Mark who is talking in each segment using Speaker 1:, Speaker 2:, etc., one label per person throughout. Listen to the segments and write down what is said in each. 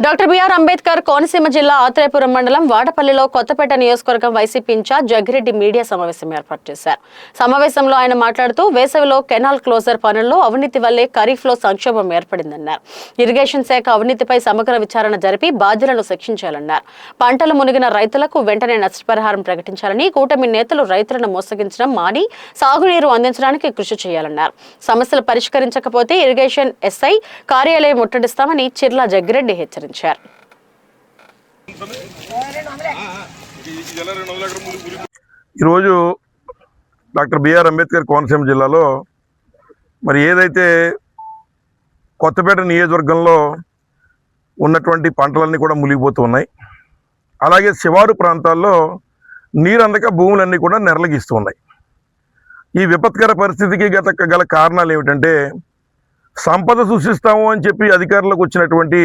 Speaker 1: Doctor BR Ambedkar Konaseema జిల్లా ఆత్రేయపురం మండలం వాడపల్లిలో కొత్తపేట నియోజకవర్గం వైసీపీ ఇన్ఛార్జ్ జగ్గిరెడ్డి మీడియా సమావేశం ఏర్పాటు చేశారు. సమావేశంలో ఆయన మాట్లాడుతూ వేసవిలో కెనాల్ క్లోజర్ పనుల్లో అవినీతి వల్లే ఖరీఫ్లో సంక్షోభం ఏర్పడిందన్నారు. ఇరిగేషన్ శాఖ అవినీతిపై సమగ్ర విచారణ జరిపి బాధ్యులను శిక్షించాలన్నారు. పంటలు మునిగిన రైతులకు వెంటనే నష్టపరిహారం ప్రకటించాలని, కూటమి నేతలు రైతులను మోసగించడం మాని సాగునీరు అందించడానికి కృషి చేయాలన్నారు. సమస్యలు పరిష్కరించకపోతే ఇరిగేషన్ ఎస్ఐ కార్యాలయం ముట్టడిస్తామని చిర్ల జగ్గిరెడ్డి హెచ్చరించారు.
Speaker 2: ఈరోజు డాక్టర్ బిఆర్ అంబేద్కర్ కోనసీమ జిల్లాలో మరి ఏదైతే కొత్తపేట నియోజకవర్గంలో ఉన్నటువంటి పంటలన్నీ కూడా మునిగిపోతూ ఉన్నాయి. అలాగే శివారు ప్రాంతాల్లో నీరు అందక భూములన్నీ కూడా నెరలగిస్తూ ఉన్నాయి. ఈ విపత్కర పరిస్థితికి గల కారణాలు ఏమిటంటే, సంపద సృష్టిస్తాము అని చెప్పి అధికారులకు వచ్చినటువంటి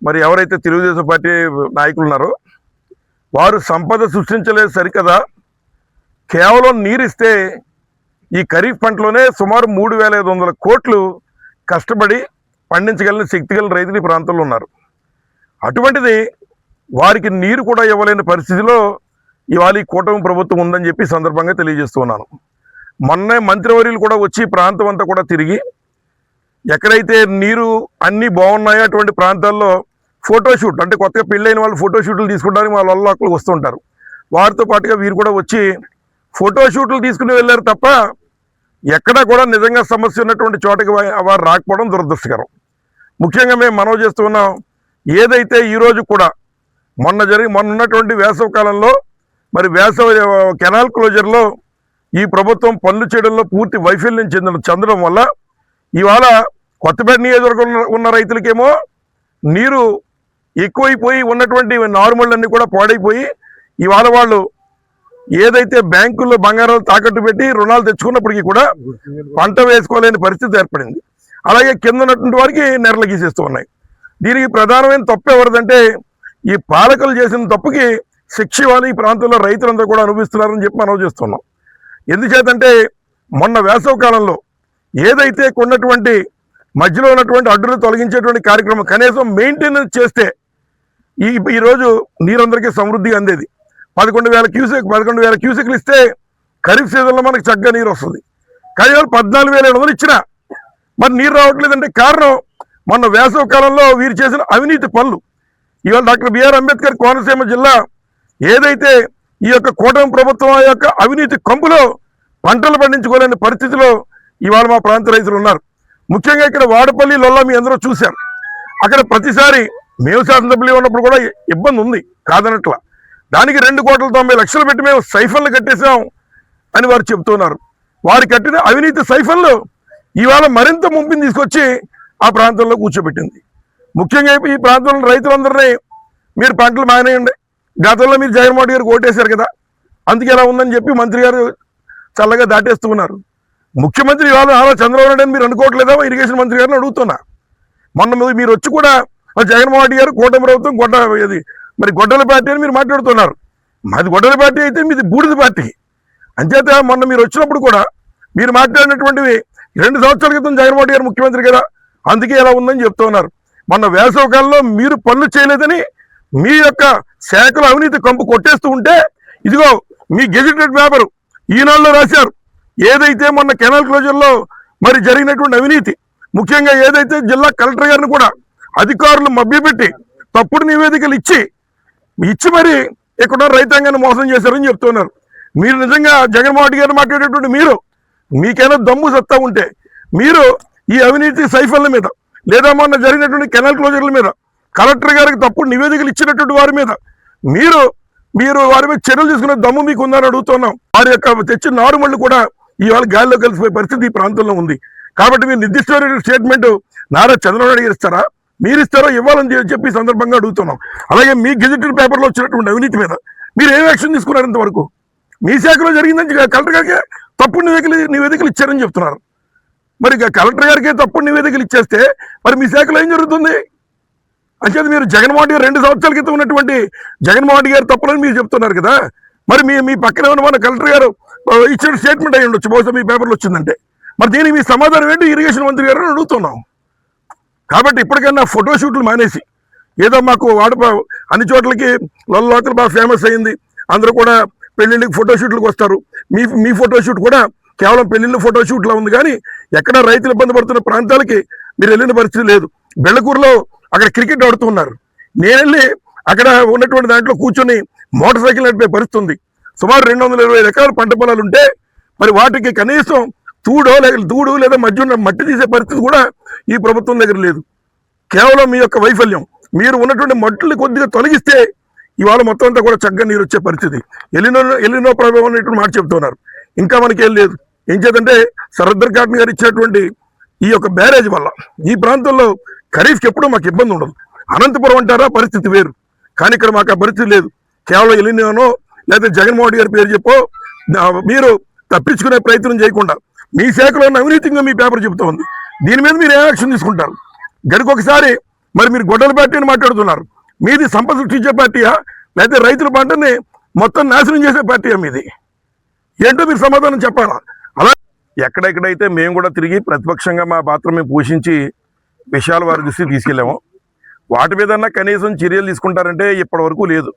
Speaker 2: మరి ఎవరైతే తెలుగుదేశం పార్టీ నాయకులు ఉన్నారో వారు సంపద సృష్టించలేదు సరికదా, కేవలం నీరిస్తే ఈ ఖరీఫ్ పంటలోనే సుమారు 3,500 కోట్లు కష్టపడి పండించగలిగిన శక్తి గల రైతులు ఈ ప్రాంతంలో ఉన్నారు. అటువంటిది వారికి నీరు కూడా ఇవ్వలేని పరిస్థితిలో ఇవాళ ఈ కూటమి ప్రభుత్వం ఉందని చెప్పి సందర్భంగా తెలియజేస్తున్నాను. మొన్నే మంత్రివర్యులు కూడా వచ్చి ప్రాంతం అంతా కూడా తిరిగి ఎక్కడైతే నీరు అన్నీ బాగున్నాయో అటువంటి ప్రాంతాల్లో ఫోటోషూట్, అంటే కొత్తగా పెళ్ళైన వాళ్ళు ఫోటోషూట్లు తీసుకోవడానికి వాళ్ళ అక్కలు వస్తుంటారు. వారితో పాటుగా వీరు కూడా వచ్చి ఫోటోషూట్లు తీసుకుని వెళ్ళారు తప్ప ఎక్కడా కూడా నిజంగా సమస్య ఉన్నటువంటి చోటకి వారు రాకపోవడం దురదృష్టకరం. ముఖ్యంగా మేము మనవి చేస్తున్నాం, ఏదైతే ఈరోజు కూడా మొన్న ఉన్నటువంటి వేసవి కాలంలో మరి వేసవి కెనాల్ క్లోజర్లో ఈ ప్రభుత్వం పనులు చేయడంలో పూర్తి వైఫల్యం చెందడం వల్ల ఇవాళ కొత్తపేట నియోజకవర్గంలో ఉన్న రైతులకేమో నీరు ఎక్కువైపోయి ఉన్నటువంటి నార్మల్ కూడా పాడైపోయి ఇవాళ వాళ్ళు ఏదైతే బ్యాంకుల్లో బంగారాలు తాకట్టు పెట్టి రుణాలు తెచ్చుకున్నప్పటికీ కూడా పంట వేసుకోలేని పరిస్థితి ఏర్పడింది. అలాగే కింద ఉన్నటువంటి వారికి నెరలు గీసేస్తూ ఉన్నాయి. దీనికి ప్రధానమైన తప్పు ఎవరిదంటే, ఈ పాలకులు చేసిన తప్పుకి శిక్ష ఇవ్వాలి. ఈ ప్రాంతంలో రైతులందరూ కూడా అనుభవిస్తున్నారని చెప్పి మనం చేస్తున్నాం. ఎందుచేతంటే మొన్న వేసవి కాలంలో ఏదైతే ఉన్నటువంటి మధ్యలో ఉన్నటువంటి అడ్డులు తొలగించేటువంటి కార్యక్రమం కనీసం మెయింటెనెన్స్ చేస్తే ఈరోజు నీరందరికీ సమృద్ధిగా అందేది. 11,000 క్యూసెక్లు ఇస్తే ఖరీఫ్ సీజన్లో మనకు చక్కగా నీరు వస్తుంది. కానీ 14,700 ఇచ్చినా మరి నీరు రావట్లేదంటే కారణం మొన్న వేసవి కాలంలో వీరు చేసిన అవినీతి పనులు. ఇవాళ డాక్టర్ బిఆర్ అంబేద్కర్ కోనసీమ జిల్లా ఏదైతే ఈ యొక్క కూటమి ప్రభుత్వం యొక్క అవినీతి కంపులో పంటలు పండించుకోలేని పరిస్థితిలో ఇవాళ మా ప్రాంత రైతులు ఉన్నారు. ముఖ్యంగా ఇక్కడ వాడపల్లి లొల్ల మీ అందరూ చూశారు. అక్కడ ప్రతిసారి మేము శాసనసభ్యులు ఉన్నప్పుడు కూడా ఇబ్బంది ఉంది కాదనట్లా. దానికి 2,90,00,000 పెట్టి మేము సైఫన్లు కట్టేసాం అని వారు చెబుతున్నారు. వారు కట్టిన అవినీతి సైఫన్లు ఇవాళ మరింత ముంపిని తీసుకొచ్చి ఆ ప్రాంతంలో కూర్చోబెట్టింది. ముఖ్యంగా ఈ ప్రాంతంలో రైతులందరినీ మీరు పంటలు మానేయండి, గతంలో మీరు జగన్మోహన్ గారికి ఓటేశారు కదా అందుకే ఎలా ఉందని చెప్పి మంత్రి గారు చల్లగా దాటేస్తూ ఉన్నారు. ముఖ్యమంత్రి ఇవాళ చంద్రబాబు నాయుడు అని మీరు అనుకోవట్లేదా? ఇరిగేషన్ మంత్రి గారిని అడుగుతున్నా. మొన్న మీరు వచ్చి కూడా జగన్మోహన్ రెడ్డి గారు కూటమి ప్రభుత్వం గొడ్డల పార్టీ అని మీరు మాట్లాడుతున్నారు. మాది గొడ్డల పార్టీ అయితే మీది బూడిద పార్టీ. అంచేత మొన్న మీరు వచ్చినప్పుడు కూడా మీరు మాట్లాడినటువంటివి 2 సంవత్సరాల క్రితం జగన్మోహన్ రెడ్డి గారు ముఖ్యమంత్రి కదా అందుకే ఎలా ఉందని చెప్తూ ఉన్నారు. మొన్న వేసవి కాలంలో మీరు పనులు చేయలేదని మీ యొక్క శాఖలో అవినీతి కంపు కొట్టేస్తూ ఉంటే ఇదిగో మీ గెజిటెడ్ పేపర్ ఈనాడులో రాశారు. ఏదైతే మొన్న కెనాల్ క్లోజర్లో మరి జరిగినటువంటి అవినీతి, ముఖ్యంగా ఏదైతే జిల్లా కలెక్టర్ గారిని కూడా అధికారులు మభ్యపెట్టి తప్పుడు నివేదికలు ఇచ్చి మరి ఇక్కడ రైతాంగాన్ని మోసం చేశారని చెప్తున్నారు. మీరు నిజంగా జగన్మోహన్ రెడ్డి గారు మాట్లాడేటువంటి మీకైనా దమ్ము సత్తా ఉంటే మీరు ఈ అవినీతి సైఫన్ల మీద లేదా మొన్న జరిగినటువంటి కెనాల్ క్లోజర్ల మీద కలెక్టర్ గారికి తప్పుడు నివేదికలు ఇచ్చినటువంటి వారి మీద మీరు వారి మీద చర్యలు తీసుకునే దమ్ము మీకు ఉందని అడుగుతున్నాం. వారి యొక్క తెచ్చిన నారుమళ్ళు కూడా ఇవాళ గాలిలో కలిసిపోయే పరిస్థితి ఈ ప్రాంతంలో ఉంది. కాబట్టి మీరు నిర్దిష్టమైన స్టేట్మెంట్ నారా చంద్రబాబు నాయుడు గారు ఇస్తారా, మీరు ఇస్తారో ఇవ్వాలని చెప్పి సందర్భంగా అడుగుతున్నాం. అలాగే మీ గెజిటెడ్ పేపర్లో వచ్చినటువంటి అవినీతి మీద మీరు ఏం యాక్షన్ తీసుకున్నారు? ఇంతవరకు మీ శాఖలో జరిగిందని కలెక్టర్ గారికి తప్పుడు నివేదికలు ఇచ్చారని చెప్తున్నారు. మరి కలెక్టర్ గారికి తప్పుడు నివేదికలు ఇచ్చేస్తే మరి మీ శాఖలో ఏం జరుగుతుంది? అంచేది మీరు జగన్మోహన్ రెడ్డి 2 సంవత్సరాల క్రితం ఉన్నటువంటి జగన్మోహన్ రెడ్డి గారు తప్పులని మీరు చెప్తున్నారు కదా. మరి మీ పక్కన ఉన్న మన కలెక్టర్ గారు ఇచ్చిన స్టేట్మెంట్ అయ్యి ఉండొచ్చు, బహుశా మీ పేపర్లో వచ్చిందంటే. మరి దీనికి మీ సమాధానం ఏంటి ఇరిగేషన్ మంత్రి గారు అని అడుగుతున్నాం. కాబట్టి ఇప్పటికైనా ఫోటోషూట్లు మానేసి ఏదో మాకు అన్ని చోట్లకి లోకల్ బాగా ఫేమస్ అయింది, అందరూ కూడా పెళ్లిళ్ళకి ఫోటోషూట్లకు వస్తారు. మీ ఫోటోషూట్ కూడా కేవలం పెళ్లిళ్ళ ఫోటోషూట్లో ఉంది, కానీ ఎక్కడ రైతులు ఇబ్బంది పడుతున్న ప్రాంతాలకి మీరు వెళ్ళిన పరిస్థితి లేదు. బెళ్ళకూరులో అక్కడ క్రికెట్ ఆడుతున్నారు, నేను వెళ్ళి అక్కడ ఉన్నటువంటి దాంట్లో కూర్చొని మోటార్ సైకిల్ నడిపే పరిస్థితి ఉంది. సుమారు 220 ఎకరాల పంట పొలాలు ఉంటే మరి వాటికి కనీసం తూడు లేదా మధ్య ఉన్న మట్టి తీసే పరిస్థితి కూడా ఈ ప్రభుత్వం దగ్గర లేదు. కేవలం మీ యొక్క వైఫల్యం. మీరు ఉన్నటువంటి మట్టుని కొద్దిగా తొలగిస్తే ఇవాళ మొత్తం అంతా కూడా చక్కగా నీరు వచ్చే పరిస్థితి. ఎలినో ప్రభావం అనేటువంటి మాట చెప్తున్నారు, ఇంకా మనకేం లేదు. ఏం చేద్దంటే సరద్దర్ కాటన్ గారు ఇచ్చినటువంటి ఈ యొక్క బ్యారేజ్ వల్ల ఈ ప్రాంతంలో ఖరీఫ్కి ఎప్పుడూ మాకు ఇబ్బంది ఉండదు. అనంతపురం అంటారా పరిస్థితి వేరు, కానీ ఇక్కడ మాకు ఆ పరిస్థితి లేదు. కేవలం ఎలినోనో లేదా జగన్మోహన్ రెడ్డి గారి పేరు చెప్పో మీరు తప్పించుకునే ప్రయత్నం చేయకుండా మీ శాఖలో ఉన్న అవినీతిగా మీ పేపర్ చెబుతూ ఉంది. దీని మీద మీరు ఏ యాక్షన్ తీసుకుంటారు? గడికొకసారి మరి మీరు గొడ్డల పార్టీ అని మాట్లాడుతున్నారు, మీది సంపద సృష్టించే పార్టీయా లేకపోతే రైతుల పంటని మొత్తం నాశనం చేసే పార్టీయా మీది? ఏంటో మీరు సమాధానం చెప్పాలా? అలా ఎక్కడెక్కడైతే మేము కూడా తిరిగి ప్రతిపక్షంగా మా పాత్ర మేము పోషించి విషయాలు వారి దృష్టికి తీసుకెళ్ళాము, వాటి మీదన్నా కనీసం చర్యలు తీసుకుంటారంటే ఇప్పటి వరకు లేదు.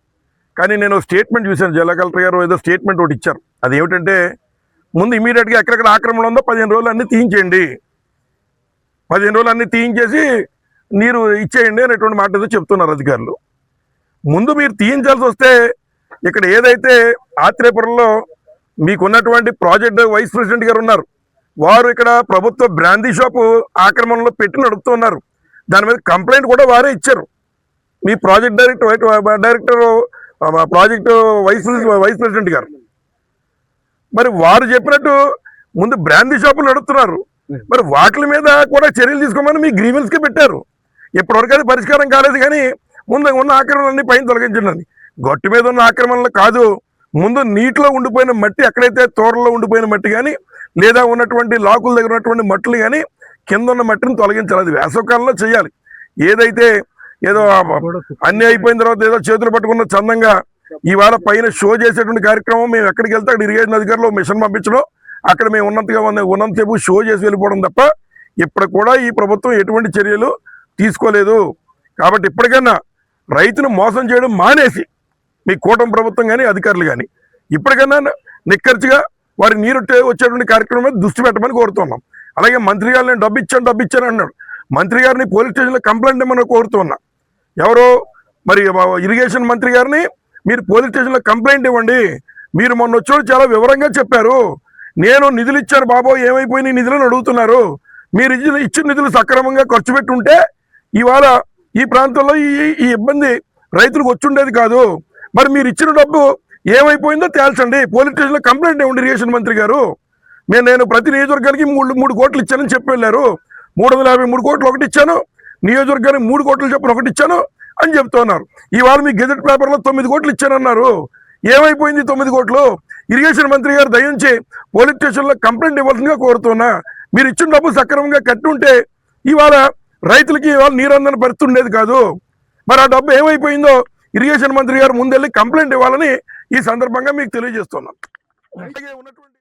Speaker 2: కానీ నేను స్టేట్మెంట్ చూశాను, జిల్లా కలెక్టర్ గారు ఏదో స్టేట్మెంట్ ఒకటి ఇచ్చారు. అది ఏమిటంటే ముందు ఇమీడియట్గా ఎక్కడెక్కడ ఆక్రమణ ఉందో 15 రోజులు అన్నీ తీయించేయండి, 15 రోజులు అన్నీ తీయించేసి నీరు ఇచ్చేయండి అనేటువంటి మాట ఏదో చెప్తున్నారు అధికారులు. ముందు మీరు తీయించాల్సి వస్తే ఇక్కడ ఏదైతే ఆత్రేయపురంలో మీకున్నటువంటి ప్రాజెక్ట్ వైస్ ప్రెసిడెంట్ గారు ఉన్నారు, వారు ఇక్కడ ప్రభుత్వ బ్రాందీ షాపు ఆక్రమణలో పెట్టి నడుపుతున్నారు. దాని మీద కంప్లైంట్ కూడా వారే ఇచ్చారు. మీ ప్రాజెక్ట్ ప్రాజెక్టు వైస్ ప్రెసిడెంట్ గారు మరి వారు చెప్పినట్టు ముందు బ్రాందీ షాపులు నడుపుతున్నారు. మరి వాటి మీద కూడా చర్యలు తీసుకోమని మీ గ్రీవెన్స్కి పెట్టారు. ఇప్పటివరకు అది పరిష్కారం కాలేదు, కానీ ముందు ఉన్న ఆక్రమణలన్నీ పైన తొలగించండి. గట్టు మీద ఉన్న ఆక్రమణలు కాదు, ముందు నీటిలో ఉండిపోయిన మట్టి, ఎక్కడైతే తోరలో ఉండిపోయిన మట్టి కానీ లేదా ఉన్నటువంటి లాకుల దగ్గర ఉన్నటువంటి మట్టులు కానీ కింద ఉన్న మట్టిని తొలగించాలి. అది వేసవకాలంలో చేయాలి. ఏదైతే ఏదో అన్నీ అయిపోయిన తర్వాత ఏదో చేతులు పట్టుకున్న చందంగా ఇవాళ పైన షో చేసేటువంటి కార్యక్రమం, మేము ఎక్కడికి వెళ్తే అక్కడ ఇరిగేషన్ అధికారులు మిషన్ పంపించడం, అక్కడ మేము ఉన్నంతసేపు షో చేసి వెళ్ళిపోవడం తప్ప ఇప్పుడు కూడా ఈ ప్రభుత్వం ఎటువంటి చర్యలు తీసుకోలేదు. కాబట్టి ఇప్పటికైనా రైతును మోసం చేయడం మానేసి మీ కూటమి ప్రభుత్వం కానీ అధికారులు కానీ ఇప్పటికైనా నిక్కర్చిగా వారి నీరు వచ్చేటువంటి కార్యక్రమం మీద దృష్టి పెట్టమని కోరుతున్నాం. అలాగే మంత్రి గారు నేను డబ్బు ఇచ్చాను అన్నాడు. మంత్రి గారిని పోలీస్ స్టేషన్లో కంప్లైంట్ ఇవ్వమని కోరుతున్నా. ఎవరో మరి ఇరిగేషన్ మంత్రి గారిని మీరు పోలీస్ స్టేషన్లో కంప్లైంట్ ఇవ్వండి. మీరు మొన్న వచ్చాడు చాలా వివరంగా చెప్పారు, నేను నిధులు ఇచ్చాను బాబో ఏమైపోయినాయి నిధులను అడుగుతున్నారు. మీరు ఇచ్చిన నిధులు సక్రమంగా ఖర్చు పెట్టుంటే ఇవాళ ఈ ప్రాంతంలో ఈ ఇబ్బంది రైతులకు వచ్చుండేది కాదు. మరి మీరు ఇచ్చిన డబ్బు ఏమైపోయిందో తేల్చండి, పోలీస్ స్టేషన్లో కంప్లైంట్ ఇవ్వండి ఇరిగేషన్ మంత్రి గారు. నేను ప్రతి నియోజకవర్గానికి 3 కోట్లు ఇచ్చానని చెప్పి వెళ్ళారు. 353 కోట్లు ఒకటి ఇచ్చాను, నియోజకవర్గానికి 3 కోట్లు చెప్పిన ఒకటి ఇచ్చాను అని చెప్తున్నారు. ఇవాళ మీ గెజెట్ పేపర్లో 9 కోట్లు ఇచ్చానన్నారు. ఏమైపోయింది 9 కోట్లు? ఇరిగేషన్ మంత్రి గారు దయించి పోలీస్ స్టేషన్లో కంప్లైంట్ ఇవ్వాల్సిందిగా కోరుతున్నా. మీరు ఇచ్చిన డబ్బు సక్రమంగా కట్టుంటే ఇవాళ రైతులకి ఇవాళ నీరందని పరిస్థితి ఉండేది కాదు. మరి ఆ డబ్బు ఏమైపోయిందో ఇరిగేషన్ మంత్రి గారు ముందెళ్ళి కంప్లైంట్ ఇవ్వాలని ఈ సందర్భంగా మీకు తెలియజేస్తున్నాను.